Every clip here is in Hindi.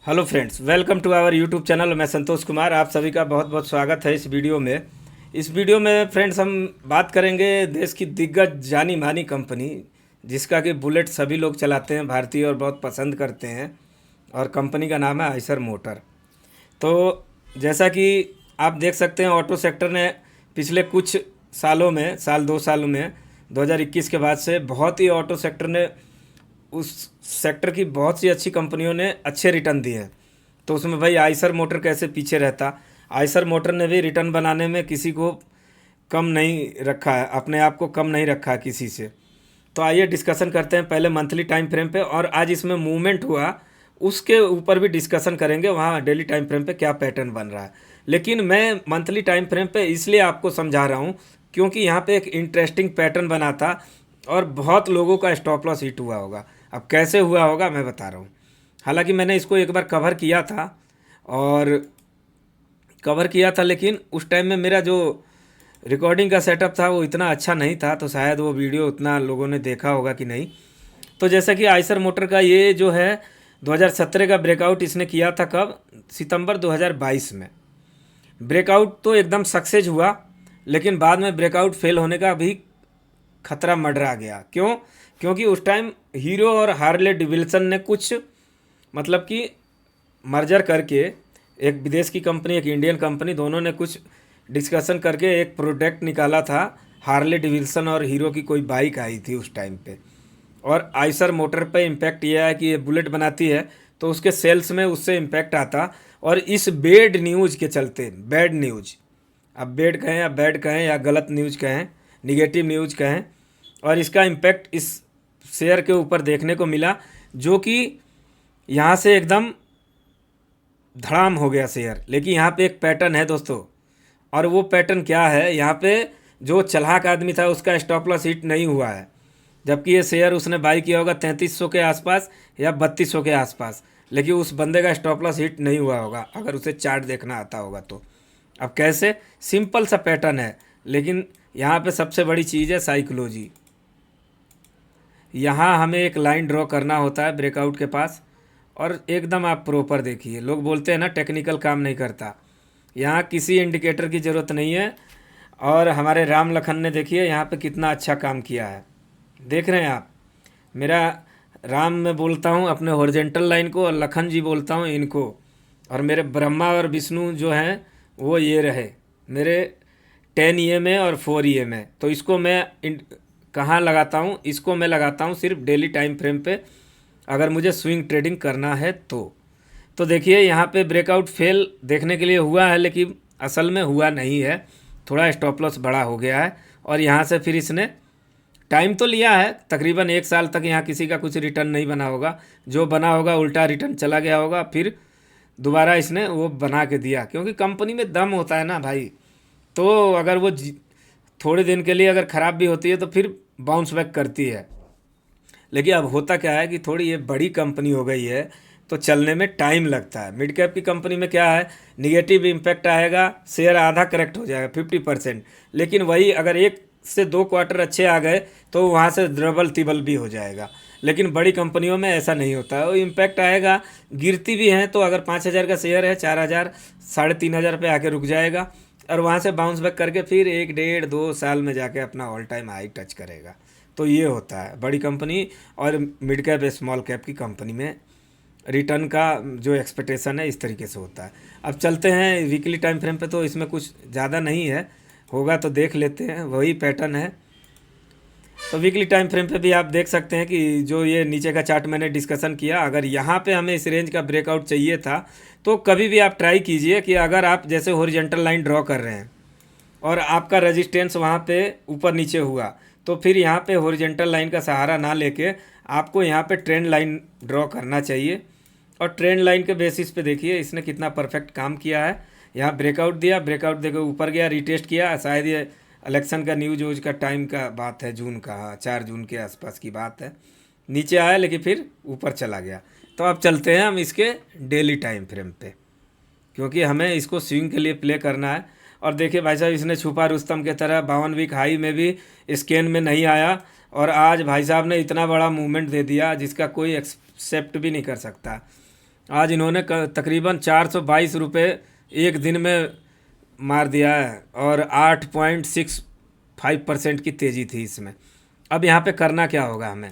Hello friends, welcome to our YouTube channel. मैं संतोष कुमार, आप सभी का बहुत बहुत स्वागत है इस वीडियो में फ्रेंड्स हम बात करेंगे देश की दिग्गज जानी मानी कंपनी जिसका कि बुलेट सभी लोग चलाते हैं भारतीय और बहुत पसंद करते हैं। और कंपनी का नाम है आइसर मोटर। तो जैसा कि आप देख सकते हैं, ऑटो सेक्टर ने पिछले कुछ सालों में, साल 2 सालों में 2021 के बाद से बहुत ही ऑटो सेक्टर ने उस सेक्टर की बहुत सी अच्छी कंपनियों ने अच्छे रिटर्न दिए हैं। तो उसमें भाई आइसर मोटर कैसे पीछे रहता। आइसर मोटर ने भी रिटर्न बनाने में किसी को कम नहीं रखा है, अपने आप को कम नहीं रखा है किसी से। तो आइए डिस्कशन करते हैं पहले मंथली टाइम फ्रेम पे, और आज इसमें मूवमेंट हुआ उसके ऊपर भी डिस्कशन करेंगे, वहाँ डेली टाइम फ्रेम पे क्या पैटर्न बन रहा है। लेकिन मैं मंथली टाइम फ्रेम पे इसलिए आपको समझा रहा हूँ क्योंकि यहाँ पे एक इंटरेस्टिंग पैटर्न बना था और बहुत लोगों का स्टॉप लॉस हिट हुआ होगा। अब कैसे हुआ होगा मैं बता रहा हूँ। हालांकि मैंने इसको एक बार कवर किया था और लेकिन उस टाइम में मेरा जो रिकॉर्डिंग का सेटअप था वो इतना अच्छा नहीं था, तो शायद वो वीडियो उतना लोगों ने देखा होगा कि नहीं। तो जैसा कि आइसर मोटर का ये जो है 2017 का ब्रेकआउट इसने किया था, कब? सितंबर 2022 में। ब्रेकआउट तो एकदम सक्सेस हुआ, लेकिन बाद में ब्रेकआउट फेल होने का भी खतरा मंडरा गया। क्यों? क्योंकि उस टाइम हीरो और हार्ले डेविल्सन ने कुछ, मतलब कि मर्जर करके, एक विदेश की कंपनी एक इंडियन कंपनी, दोनों ने कुछ डिस्कशन करके एक प्रोडक्ट निकाला था। हार्ले डेविल्सन और हीरो की कोई बाइक आई थी उस टाइम पे, और आइसर मोटर पे इम्पैक्ट यह है कि ये बुलेट बनाती है तो उसके सेल्स में उससे इम्पैक्ट आता। और इस बेड न्यूज़ के चलते, बैड न्यूज़, अब बेड कहें या बैड कहें या गलत न्यूज़ कहें, निगेटिव न्यूज़ कहें, और इसका इम्पैक्ट इस शेयर के ऊपर देखने को मिला, जो कि यहाँ से एकदम धड़ाम हो गया शेयर। लेकिन यहाँ पे एक पैटर्न है दोस्तों, और वो पैटर्न क्या है, यहाँ पे जो चलाक आदमी था उसका स्टॉप लॉस हिट नहीं हुआ है, जबकि ये शेयर उसने बाई किया होगा 3300 के आसपास या 3200 के आसपास, लेकिन उस बंदे का स्टॉप लॉस हिट नहीं हुआ होगा अगर उसे चार्ट देखना आता होगा तो। अब कैसे? सिंपल सा पैटर्न है, लेकिन यहाँ पे सबसे बड़ी चीज़ है साइकोलॉजी। यहाँ हमें एक लाइन ड्रॉ करना होता है ब्रेकआउट के पास, और एकदम आप प्रॉपर देखिए। लोग बोलते हैं ना टेक्निकल काम नहीं करता, यहाँ किसी इंडिकेटर की ज़रूरत नहीं है। और हमारे राम लखन ने देखिए यहाँ पे कितना अच्छा काम किया है, देख रहे हैं आप। मेरा राम में बोलता हूँ अपने हॉरिजेंटल लाइन को, और लखन जी बोलता हूँ इनको। और मेरे ब्रह्मा और विष्णु जो हैं वो ये रहे मेरे 10 EM में और 4 EM में। तो इसको मैं कहाँ लगाता हूँ? इसको मैं लगाता हूँ सिर्फ डेली टाइम फ्रेम पे, अगर मुझे स्विंग ट्रेडिंग करना है तो देखिए यहाँ पे ब्रेकआउट फेल देखने के लिए हुआ है, लेकिन असल में हुआ नहीं है, थोड़ा स्टॉप लॉस बड़ा हो गया है। और यहाँ से फिर इसने टाइम तो लिया है, तकरीबन 1 साल तक यहाँ किसी का कुछ रिटर्न नहीं बना होगा। जो बना होगा उल्टा रिटर्न चला गया होगा, फिर दोबारा इसने वो बना के दिया, क्योंकि कंपनी में दम होता है ना भाई। तो अगर वो थोड़े दिन के लिए अगर ख़राब भी होती है तो फिर बाउंस बैक करती है। लेकिन अब होता क्या है कि थोड़ी ये बड़ी कंपनी हो गई है तो चलने में टाइम लगता है। मिड कैप की कंपनी में क्या है, निगेटिव इम्पैक्ट आएगा, शेयर आधा करेक्ट हो जाएगा 50%, लेकिन वही अगर 1 से 2 क्वार्टर अच्छे आ गए तो वहाँ से डबल तिबल भी हो जाएगा। लेकिन बड़ी कंपनियों में ऐसा नहीं होता है, वो इम्पैक्ट आएगा, गिरती भी हैं तो अगर 5,000 का शेयर है 4,000 3,500 पे आके रुक जाएगा, और वहाँ से बाउंस बैक करके फिर 1 1.5 2 साल में जाके अपना ऑल टाइम हाई टच करेगा। तो ये होता है बड़ी कंपनी और मिड कैप स्मॉल कैप की कंपनी में रिटर्न का जो एक्सपेक्टेशन है इस तरीके से होता है। अब चलते हैं वीकली टाइम फ्रेम पे, तो इसमें कुछ ज़्यादा नहीं है, होगा तो देख लेते हैं, वही पैटर्न है। तो वीकली टाइम फ्रेम पे भी आप देख सकते हैं कि जो ये नीचे का चार्ट मैंने डिस्कशन किया, अगर यहाँ पे हमें इस रेंज का ब्रेकआउट चाहिए था तो कभी भी आप ट्राई कीजिए कि अगर आप जैसे हॉरिजॉन्टल लाइन ड्रॉ कर रहे हैं और आपका रेजिस्टेंस वहाँ पे ऊपर नीचे हुआ, तो फिर यहाँ पे हॉरिजॉन्टल लाइन का सहारा ना लेके आपको यहाँ पे ट्रेंड लाइन ड्रॉ करना चाहिए। और ट्रेंड लाइन के बेसिस पे देखिए इसने कितना परफेक्ट काम किया है। यहाँ ब्रेकआउट दिया, ब्रेकआउट देकर ऊपर गया, रिटेस्ट किया, शायद ये इलेक्शन का न्यूज व्यूज का टाइम का बात है, जून का, हाँ 4 जून के आसपास की बात है। नीचे आया लेकिन फिर ऊपर चला गया। तो अब चलते हैं हम इसके डेली टाइम फ्रेम पे, क्योंकि हमें इसको स्विंग के लिए प्ले करना है। और देखिए भाई साहब, इसने छुपा रुस्तम के तरह 52 वीक हाई में भी स्कैन में नहीं आया, और आज भाई साहब ने इतना बड़ा मूवमेंट दे दिया जिसका कोई एक्सेप्ट भी नहीं कर सकता। आज इन्होंने तकरीबन 422 रुपये एक दिन में मार दिया है और 8.65% की तेज़ी थी इसमें। अब यहाँ पे करना क्या होगा हमें?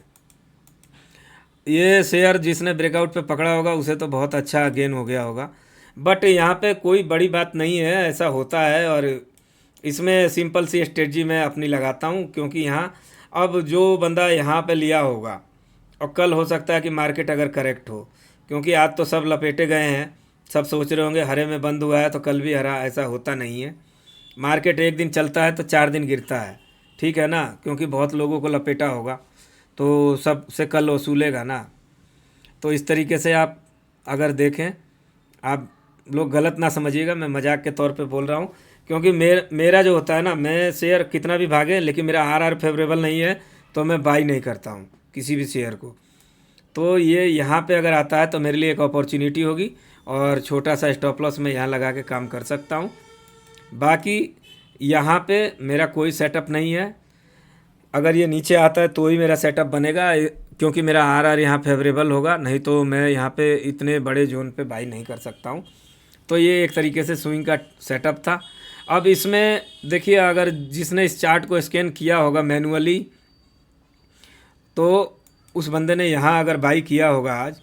ये शेयर जिसने ब्रेकआउट पे पकड़ा होगा उसे तो बहुत अच्छा गेन हो गया होगा, बट यहाँ पे कोई बड़ी बात नहीं है, ऐसा होता है। और इसमें सिंपल सी स्ट्रेटजी मैं अपनी लगाता हूँ, क्योंकि यहाँ अब जो बंदा यहाँ पे लिया होगा और कल हो सकता है कि मार्केट अगर करेक्ट हो, क्योंकि आज तो सब लपेटे गए हैं, सब सोच रहे होंगे हरे में बंद हुआ है तो कल भी हरा, ऐसा होता नहीं है। मार्केट एक दिन चलता है तो 4 दिन गिरता है, ठीक है ना, क्योंकि बहुत लोगों को लपेटा होगा तो सब से कल वसूलेगा ना। तो इस तरीके से आप अगर देखें, आप लोग गलत ना समझिएगा, मैं मजाक के तौर पे बोल रहा हूँ, क्योंकि मेरा जो होता है ना, मैं शेयर कितना भी भागे लेकिन मेरा आर फेवरेबल नहीं है तो मैं बाई नहीं करता हूँ किसी भी शेयर को। तो ये यहाँ पे अगर आता है तो मेरे लिए एक अपॉर्चुनिटी होगी और छोटा सा स्टॉप लॉस मैं यहाँ लगा के काम कर सकता हूँ। बाकी यहाँ पे मेरा कोई सेटअप नहीं है, अगर ये नीचे आता है तो ही मेरा सेटअप बनेगा, क्योंकि मेरा आर यहाँ फेवरेबल होगा, नहीं तो मैं यहाँ पे इतने बड़े जोन पे बाई नहीं कर सकता हूँ। तो ये एक तरीके से स्विंग का सेटअप था। अब इसमें देखिए, अगर जिसने इस चार्ट को स्कैन किया होगा मैनुअली, तो उस बंदे ने यहाँ अगर बाई किया होगा आज,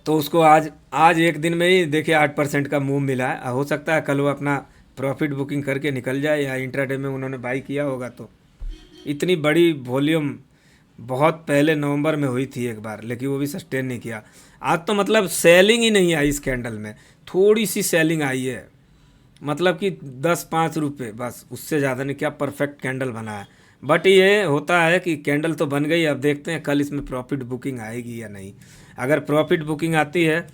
तो उसको आज एक दिन में ही देखिए 8% का मूव मिला है। हो सकता है कल वो अपना प्रॉफिट बुकिंग करके निकल जाए, या इंट्राडे में उन्होंने बाई किया होगा। तो इतनी बड़ी वॉल्यूम बहुत पहले नवंबर में हुई थी एक बार, लेकिन वो भी सस्टेन नहीं किया। आज तो मतलब सेलिंग ही नहीं आई इस कैंडल में, थोड़ी सी सेलिंग आई है, मतलब कि 10-5 रुपये बस, उससे ज़्यादा नहीं। क्या परफेक्ट कैंडल बना है, बट ये होता है कि कैंडल तो बन गई, अब देखते हैं कल इसमें प्रॉफिट बुकिंग आएगी या नहीं। अगर प्रॉफिट बुकिंग आती है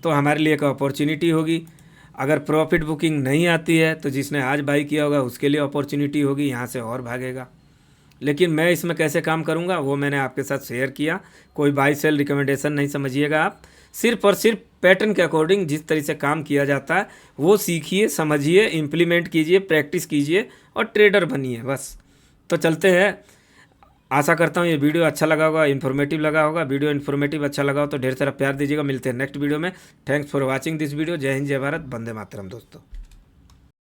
तो हमारे लिए एक अपॉर्चुनिटी होगी, अगर प्रॉफिट बुकिंग नहीं आती है तो जिसने आज बाई किया होगा उसके लिए अपॉर्चुनिटी होगी, यहाँ से और भागेगा। लेकिन मैं इसमें कैसे काम करूँगा वो मैंने आपके साथ शेयर किया, कोई बाई सेल रिकमेंडेशन नहीं समझिएगा आप, सिर्फ और सिर्फ पैटर्न के अकॉर्डिंग जिस तरह से काम किया जाता है वो सीखिए, समझिए, इम्प्लीमेंट कीजिए, प्रैक्टिस कीजिए और ट्रेडर बनिए बस। तो चलते हैं, आशा करता हूँ ये वीडियो अच्छा लगा होगा, इन्फॉर्मेटिव लगा होगा। वीडियो इन्फॉर्मेटिव अच्छा लगा हो तो ढेर सारा प्यार दीजिएगा। मिलते हैं नेक्स्ट वीडियो में। Thanks for watching this video. जय हिंद, जय भारत, वंदे मातरम दोस्तों।